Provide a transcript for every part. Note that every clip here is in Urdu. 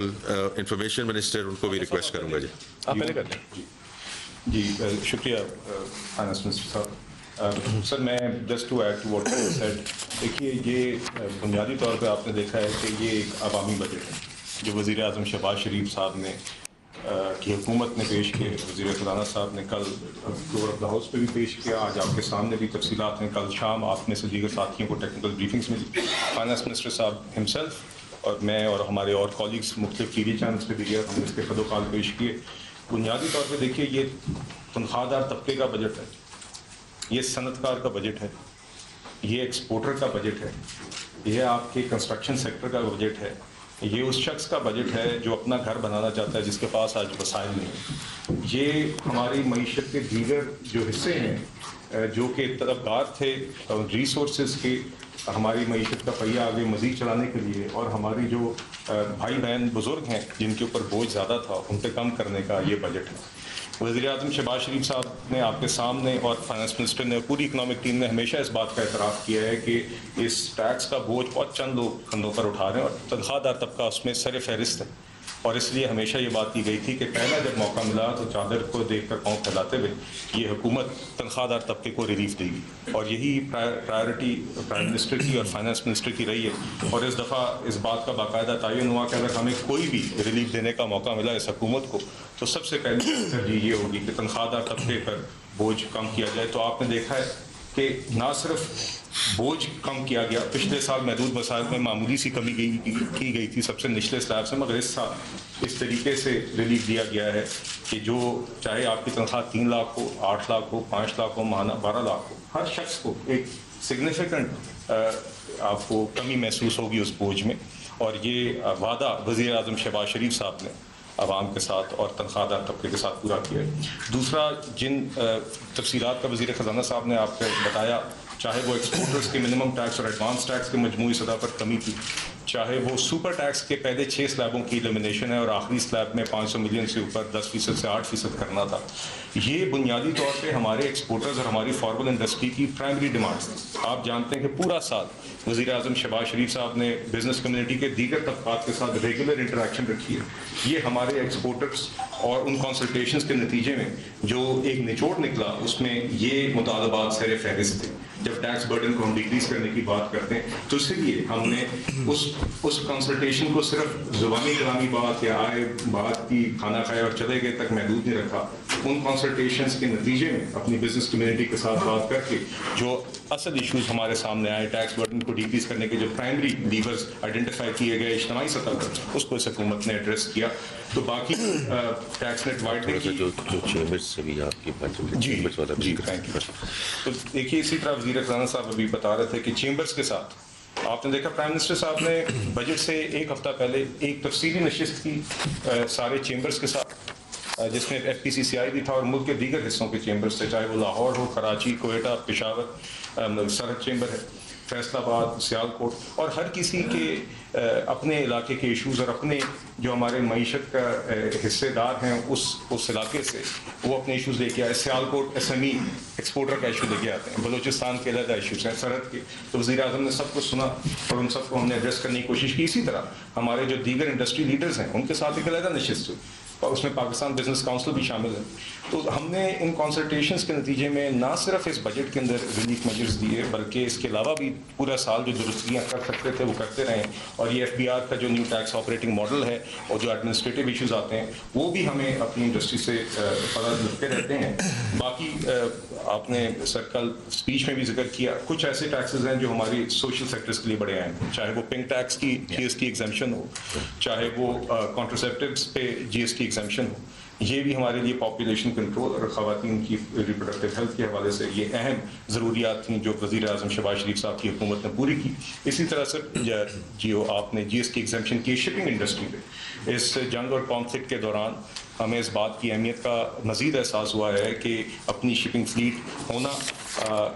انفارمیشن منسٹر ان کو بھی ریکویسٹ کروں گا جی آپ پہلے کر لیں. جی شکریہ فائنانس منسٹر صاحب. سر میں just to add to what you said, دیکھیے یہ بنیادی طور پہ آپ نے دیکھا ہے کہ یہ ایک عوامی بجٹ ہے جو وزیر اعظم شہباز شریف صاحب نے کی حکومت نے پیش کیے. وزیر خزانہ صاحب نے کل فلور آف دا ہاؤس پہ بھی پیش کیا، آج آپ کے سامنے بھی تفصیلات ہیں، کل شام آپ میں سے دیگر ساتھیوں کو ٹیکنیکل بریفنگس ملی. فائنانس منسٹر صاحب ہمسیلف اور میں اور ہمارے اور کالیگس مختلف ٹی وی چینلس پہ بھی گئے، ہم نے اس کے خد و خال پیش کیے. بنیادی طور پہ دیکھیے یہ تنخواہ دار طبقے کا بجٹ ہے، یہ صنعت کار کا بجٹ ہے، یہ ایکسپورٹر کا بجٹ ہے، یہ آپ کے کنسٹرکشن سیکٹر کا بجٹ ہے، یہ اس شخص کا بجٹ ہے جو اپنا گھر بنانا چاہتا ہے جس کے پاس آج وسائل نہیں. یہ ہماری معیشت کے دیگر جو حصے ہیں جو کہ طلبگار تھے ریسورسز کے، ہماری معیشت کا پہیہ آگے مزید چلانے کے لیے، اور ہماری جو بھائی بہن بزرگ ہیں جن کے اوپر بوجھ زیادہ تھا ان پہ کم کرنے کا یہ بجٹ ہے. وزیر اعظم شہباز شریف صاحب نے آپ کے سامنے اور فائنانس منسٹر نے، پوری اکنامک ٹیم نے ہمیشہ اس بات کا اعتراف کیا ہے کہ اس ٹیکس کا بوجھ بہت چند لوگ کندھوں پر اٹھا رہے ہیں اور تنخواہ دار طبقہ اس میں سر فہرست ہے. اور اس لیے ہمیشہ یہ بات کی گئی تھی کہ پہلا جب موقع ملا تو چادر کو دیکھ کر پاؤں پھیلاتے ہوئے یہ حکومت تنخواہ دار طبقے کو ریلیف دے گی، اور یہی پرائرٹی پرائم منسٹر کی اور فائنانس منسٹر کی رہی ہے. اور اس دفعہ اس بات کا باقاعدہ تعین ہوا کہ اگر ہمیں کوئی بھی ریلیف دینے کا موقع ملا اس حکومت کو تو سب سے پہلے ترجیح یہ ہوگی کہ تنخواہ دار طبقے پر بوجھ کم کیا جائے. تو آپ نے دیکھا ہے کہ نہ صرف بوجھ کم کیا گیا، پچھلے سال محدود وسائل میں معمولی سی کمی کی گئی تھی سب سے نچلے سلیب سے، مگر اس سال اس طریقے سے ریلیف دیا گیا ہے کہ جو چاہے آپ کی تنخواہ 3 لاکھ ہو، 8 لاکھ ہو، 5 لاکھ ہو، ماہانہ 12 لاکھ ہو، ہر شخص کو ایک سگنیفیکنٹ آپ کو کمی محسوس ہوگی اس بوجھ میں. اور یہ وعدہ وزیر اعظم شہباز شریف صاحب نے عوام کے ساتھ اور تنخواہ دار طبقے کے ساتھ پورا کیا ہے. دوسرا، جن تفصیلات کا وزیر خزانہ صاحب نے آپ کو بتایا، چاہے وہ ایکسپورٹرز کے منیمم ٹیکس اور ایڈوانس ٹیکس کے مجموعی سطح پر کمی تھی، چاہے وہ سپر ٹیکس کے پہلے 6 سلیبوں کی ایلیمنیشن ہے اور آخری سلیب میں 500 ملین سے اوپر 10% سے 8% کرنا تھا. یہ بنیادی طور پہ ہمارے ایکسپورٹرز اور ہماری فارمل انڈسٹری کی پرائمری ڈیمانڈس تھیں. آپ جانتے ہیں کہ پورا سال وزیر اعظم شہباز شریف صاحب نے بزنس کمیونٹی کے دیگر طبقات کے ساتھ ریگولر انٹریکشن رکھی ہے. یہ ہمارے ایکسپورٹرز اور ان کنسلٹیشنز کے نتیجے میں جو ایک نچوڑ نکلا اس میں یہ مطالبات سر فہرست تھے. جب ٹیکس برڈن کو ہم ڈیکریز کرنے کی بات کرتے ہیں تو اس لیے ہم نے اس کنسلٹیشن کو صرف زبانی کلامی بات یا آئے بات کی کھانا کھائے اور چلے گئے تک محدود نہیں رکھا. ان کنسلٹیشنز کے نتیجے میں اپنی بزنس کمیونٹی کے ساتھ بات کر کے جو اصل ایشوز ہمارے سامنے آئے، ٹیکس برڈن کو ڈیکریز کرنے کے جو پرائمری لیورز آئیڈینٹیفائی کیے گئے اجتماعی سطح پر، اس کو اس حکومت نے ایڈریس کیا. تو باقی ٹیکس نیٹ وائڈنگ کی جو چیمبرز سے بھی آپ کی بات جی تھینک یو. تو دیکھیے اسی طرح وزیر خزانہ صاحب ابھی بتا رہے تھے کہ چیمبرز کے ساتھ آپ نے دیکھا پرائم منسٹر صاحب نے بجٹ سے ایک ہفتہ پہلے ایک تفصیلی نشست کی سارے چیمبرز کے ساتھ، جس میں ایف پی سی سی آئی بھی تھا اور ملک کے دیگر حصوں کے چیمبرز سے، چاہے وہ لاہور ہو، کراچی، کوئٹہ، پشاور، سرحد چیمبر ہے، فیصل آباد، سیالکوٹ، اور ہر کسی کے اپنے علاقے کے ایشوز اور اپنے جو ہمارے معیشت کا حصے دار ہیں اس علاقے سے وہ اپنے ایشوز لے کے آئے. Sialkot S M E exporter کا ایشو لے کے آتے ہیں، بلوچستان کے علیحدہ ایشوز ہیں، سرحد کے. تو وزیر اعظم نے سب کو سنا اور ان سب کو ہم نے ایڈریس کرنے کی کوشش کی. اسی طرح ہمارے جو دیگر انڈسٹری لیڈرز ہیں ان کے ساتھ ایک علیحدہ نشست ہوئی اور اس میں پاکستان بزنس کاؤنسل بھی شامل ہے. تو ہم نے ان کنسلٹیشنز کے نتیجے میں نہ صرف اس بجٹ کے اندر ریلیف میجرز دیے بلکہ اس کے علاوہ بھی پورا سال جو درستگیاں کر سکتے تھے وہ کرتے رہے. اور یہ ایف بی آر کا جو نیو ٹیکس آپریٹنگ ماڈل ہے اور جو ایڈمنسٹریٹو ایشوز آتے ہیں وہ بھی ہمیں اپنی انڈسٹری سے پتہ لگتے رہتے ہیں. باقی آپ نے سر کل اسپیچ میں بھی ذکر کیا، کچھ ایسے ٹیکسز ہیں جو ہماری سوشل سیکٹرز کے لیے بڑے اہم ہیں، چاہے وہ پنک ٹیکس کی جی ایس ٹی ایگزمپشن ہو، چاہے وہ کانٹرسیپٹیوز پہ جی ایس ٹی ایگزمپشن ہو. یہ بھی ہمارے لیے پاپولیشن کنٹرول اور خواتین کی ریپروڈکٹیو ہیلتھ کے حوالے سے یہ اہم ضروریات تھیں جو وزیر اعظم شہباز شریف صاحب کی حکومت نے پوری کی. اسی طرح سے آپ نے جی ایس ٹی ایگزمپشن کی شپنگ انڈسٹری پہ اس جنگ اور کانفلکٹ کے دوران ہمیں اس بات کی اہمیت کا مزید احساس ہوا ہے کہ اپنی شپنگ فلیٹ ہونا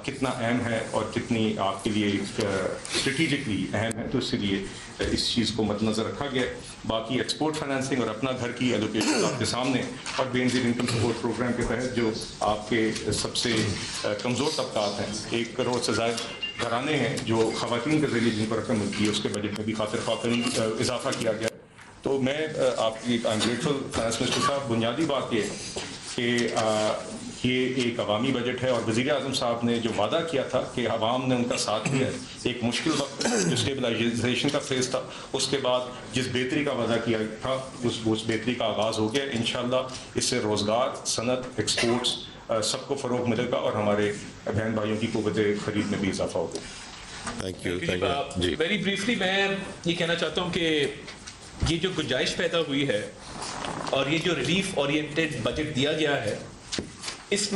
کتنا اہم ہے اور کتنی آپ کے لیے اسٹریٹجکلی اہم ہے. تو اس لیے اس چیز کو مد نظر رکھا گیا. باقی ایکسپورٹ فائنینسنگ اور اپنا گھر کی ایلوکیشن آپ کے سامنے، اور بے نظیر انکم سپورٹ پروگرام کے تحت جو آپ کے سب سے کمزور طبقات ہیں، 1 کروڑ سے زائد گھرانے ہیں جو خواتین کے ذریعے جن پر رقم ملتی ہے، اس کے بجٹ میں بھی خاطر خواہ اضافہ کیا گیا. تو میں آپ کی I am grateful finance minister صاحب، بنیادی بات یہ کہ یہ ایک عوامی بجٹ ہے، اور وزیر اعظم صاحب نے جو وعدہ کیا تھا کہ عوام نے ان کا ساتھ دیا، ایک مشکل وقت جو اسٹیبلائزیشن کا فیز تھا، اس کے بعد جس بہتری کا وعدہ کیا تھا اس بہتری کا آغاز ہو گیا. انشاءاللہ اس سے روزگار، صنعت، ایکسپورٹس سب کو فروغ ملے گا، اور ہمارے بہن بھائیوں کی قوت خرید میں بھی اضافہ ہوگا. تھینک یو جی. ویری بریفلی میں یہ کہنا چاہتا ہوں کہ یہ جو گنجائش پیدا ہوئی ہے اور یہ جو ریلیف اورینٹیڈ بجٹ دیا گیا ہے، اس میں